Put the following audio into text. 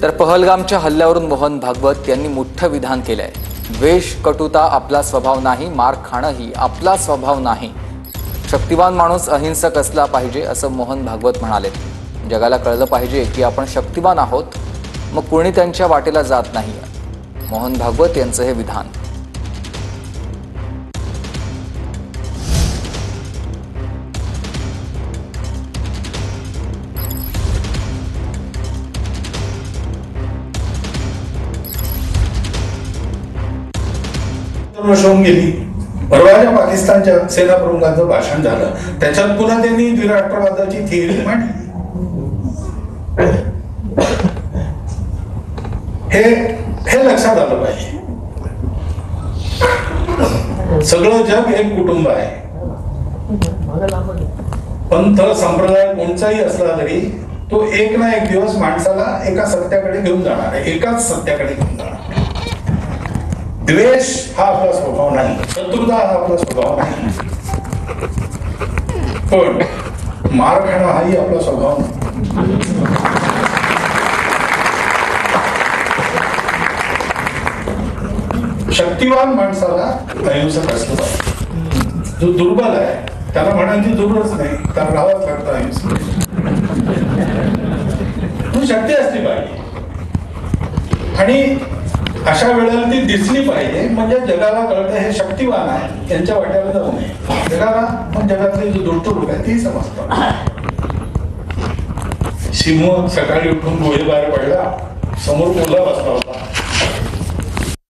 तर पहलगामच्या हल्ल्यावरून मोहन भागवत यांनी मोठं विधान केलंय. द्वेष कटुता आपला स्वभाव नाही, मार खाणंही आपला स्वभाव नाही. शक्तिवान माणूस अहिंसक असला पाहिजे असं मोहन भागवत म्हणाले. जगाला कळलं पाहिजे की आपण शक्तिवान आहोत, मग कोणी त्यांच्या वाटेला जात नाही. मोहन भागवत यांचं हे विधान. होऊन गेली. परवाच्या पाकिस्तानच्या सेना प्रमुखांचं भाषण झालं, त्याच्यात पुन्हा त्यांनी द्विराष्ट्रवादाची थिअरी मांडली. हे लक्षात आलं पाहिजे. सगळं जग एक कुटुंब आहे. पंथ संप्रदाय कोणताही असला तरी तो एक ना एक दिवस माणसाला एका सत्याकडे घेऊन जाणार आहे, एकाच सत्याकडे घेऊन जाणार. द्वेष हा आपला स्वभाव नाही, शत्रुता हा आपला स्वभाव नाही, पण मार खाणं हाही आपला स्वभाव नाही. शक्तिवान माणसाला अहिंसक असलं पाहिजे. जो दुर्बल आहे त्याला म्हणायची जरूरच नाही, त्याला राहावंच लागतं अहिंसक. शक्ती असली पाहिजे आणि अशा वेळेला ती दिसली पाहिजे, म्हणजे जगाला कळतं हे शक्तिवान आहे, यांच्या वाट्याला जाऊ नये. जगाला पण जगातले जो दुष्ट लोक आहे ती समजतात. सिंह सकाळी उठून गोळीबार पडला, समोर कोल्हा बसला होता.